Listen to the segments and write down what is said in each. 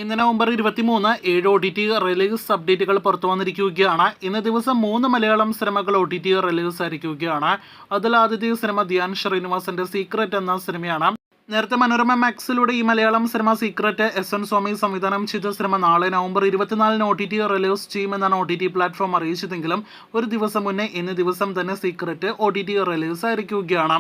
ഇന്ന് November 23 7 OTT release അപ്ഡേറ്റുകൾ പുറത്തു വന്നിരിക്കുകയാണ്. ഇന്ന് ദിവസം 3 മലയാളം സിനിമകൾ OTT റിലീസ് ആയിരിക്കുകയാണ്. അതിൽ ആദ്യത്തെ സിനിമ ധ്യാൻ ശ്രീനിവാസന്റെ സീക്രട്ട് എന്ന സിനിമയാണ്. നേരത്തെ മനോരമ മാക്സിലൂടെ ഈ മലയാളം സിനിമ സീക്രട്ട് എൻ സ്വാമി സംവിധാനം ചെയ്ത സിനിമ നാളെ നവംബർ 24 OTT റിലീസ് ചെയ്യുമെന്നാണ് OTT പ്ലാറ്റ്ഫോം അറിയിച്ചതെങ്കിലും ഒരു ദിവസം മുന്നേ ഇന്ന് ദിവസം തന്നെ സീക്രട്ട് OTT റിലീസ് ആയിരിക്കുകയാണ്.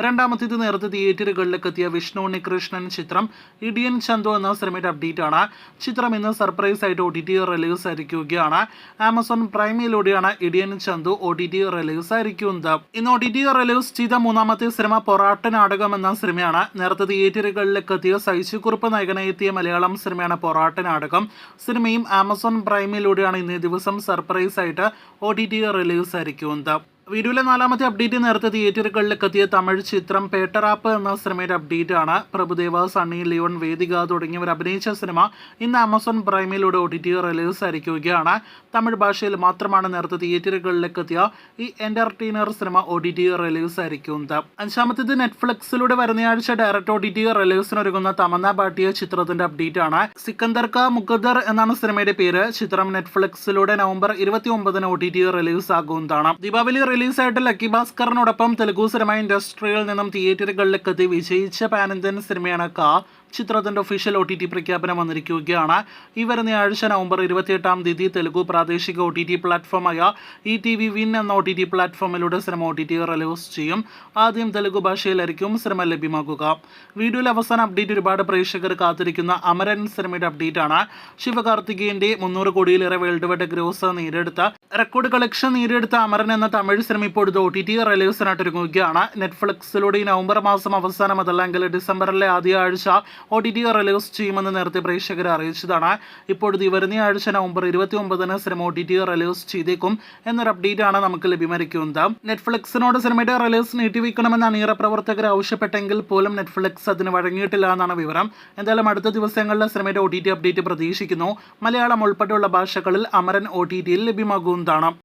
രണ്ടാമത്തേത് നേരത്തെ തിയേറ്ററുകളിലേക്ക് എത്തിയ വിഷ്ണു ഉണ്ണികൃഷ്ണൻ ചിത്രം ഇടിയൻ ചന്തു എന്ന സിനിമയുടെ അപ്ഡേറ്റ് ആണ്. ചിത്രം ഇന്ന് സർപ്രൈസ് ആയിട്ട് OTT റിലീസ് ആയിരിക്കുകയാണ്. ആമസോൺ പ്രൈമിലൂടെയാണ് ഇടിയൻ ചന്തു OTT റിലീസ് ആയിരിക്കുന്നത്. ഇന്ന് OTT റിലീസ് ചെയ്ത മൂന്നാമത്തെ സിനിമ പൊറാട്ട നാടകം എന്ന സിനിമയാണ്. നേരത്തെ തിയേറ്ററുകളിലേക്ക് എത്തിയ സൈശുക്കുറുപ്പ് നായകനായി എത്തിയ മലയാളം സിനിമയാണ് പൊറാട്ട നാടകം. സിനിമയും ആമസോൺ പ്രൈമിലൂടെയാണ് ഇന്നേ ദിവസം സർപ്രൈസ് ആയിട്ട് OTT റിലീസ് ആയിരിക്കുന്നത്. വീഡിയോയിലെ നാലാമത്തെ അപ്ഡേറ്റ് നേരത്തെ തിയേറ്ററുകളിലേക്ക് എത്തിയ തമിഴ് ചിത്രം പേട്ടറാപ്പ് എന്ന സിനിമയുടെ അപ്ഡേറ്റ് ആണ്. പ്രഭുദേവ, സണ്ണി ലിയോൺ, വേദിക തുടങ്ങിയവർ അഭിനയിച്ച സിനിമ ഇന്ന് ആമസോൺ പ്രൈമിലൂടെ OTT റിലീസ് ആയിരിക്കുകയാണ്. തമിഴ് ഭാഷയിൽ മാത്രമാണ് നേരത്തെ തിയേറ്ററുകളിലേക്ക് എത്തിയ ഈ എന്റർടൈനർ സിനിമ OTT റിലീസ് ആയിരിക്കുന്നത്. അഞ്ചാമത്തേത് നെറ്റ്ഫ്ലിക്സിലൂടെ വരുന്നയാഴ്ച ഡയറക്റ്റ് OTT റിലീസിനൊരുങ്ങുന്ന തമന്ന ഭാട്ടിയ ചിത്രത്തിന്റെ അപ്ഡേറ്റ് ആണ്. സിക്കന്ദർ കാ മുഖദ്ദർ എന്നാണ് സിനിമയുടെ പേര്. ചിത്രം നെറ്റ്ഫ്ലിക്സിലൂടെ നവംബർ 29 OTT റിലീസ് ആകുന്നതാണ്. ദീപാവലി റിലീസായിട്ട് ലക്കി ഭാസ്കറിനോടൊപ്പം തെലുഗു സിനിമ ഇൻഡസ്ട്രിയിൽ നിന്നും തിയേറ്ററുകളിലേക്ക് എത്തി വിജയിച്ച പാൻ ഇന്ത്യൻ സിനിമയാണ് കാ. ചിത്രത്തിന്റെ ഒഫീഷ്യൽ OTT പ്രഖ്യാപനം വന്നിരിക്കുകയാണ്. ഈ വരുന്ന ആഴ്ച നവംബർ 28 തെലുഗു പ്രാദേശിക OTT പ്ലാറ്റ്ഫോമായ ETV വിൻ എന്ന OTT പ്ലാറ്റ്ഫോമിലൂടെ സിനിമ OTT റിലീസ് ചെയ്യും. ആദ്യം തെലുഗു ഭാഷയിലായിരിക്കും സിനിമ ലഭ്യമാകുക. വീഡിയോയിൽ അവസാന അപ്ഡേറ്റ് ഒരുപാട് പ്രേക്ഷകർ കാത്തിരിക്കുന്ന അമരൻ സിനിമയുടെ അപ്ഡേറ്റ് ആണ്. ശിവകാർത്തികേയന്റെ 300 കോടിയിലേറെ വേൾഡ് വൈഡ് ഗ്രോസ് നേടിയെടുത്ത റെക്കോർഡ് കളക്ഷൻ നേടിയെടുത്ത അമരൻ എന്ന തമിഴ് സിനിമ ഇപ്പോൾ OTT റിലീസിനായിട്ട് ഒരുങ്ങുകയാണ്. നെറ്റ്ഫ്ലിക്സിലൂടെ ഈ നവംബർ മാസം അവസാനം അതല്ലെങ്കിൽ ഡിസംബറിലെ ആദ്യ ആഴ്ച OTT റിലീസ് ചെയ്യുമെന്ന് നേരത്തെ പ്രേക്ഷകരെ അറിയിച്ചതാണ്. ഇപ്പോഴത്തെ വരുന്ന ആഴ്ച നവംബർ 29 സിനിമ OTT റിലീസ് ചെയ്തേക്കും എന്നൊരു അപ്ഡേറ്റ് ആണ് നമുക്ക് ലഭ്യമായിരിക്കുന്നത്. നെറ്റ്ഫ്ലിക്സിനോട് സിനിമയുടെ റിലീസ് നീട്ടിവെക്കണമെന്ന് അണിയറ പ്രവർത്തകർ ആവശ്യപ്പെട്ടെങ്കിൽ പോലും നെറ്റ്ഫ്ലിക്സ് അതിന് വഴങ്ങിയിട്ടില്ല എന്നാണ് വിവരം. എന്തായാലും അടുത്ത ദിവസങ്ങളിൽ സിനിമയുടെ OTT അപ്ഡേറ്റ് പ്രതീക്ഷിക്കുന്നു. മലയാളം ഉൾപ്പെടെയുള്ള ഭാഷകളിൽ അമരൻ OTT ലഭ്യമാകുന്നതാണ്.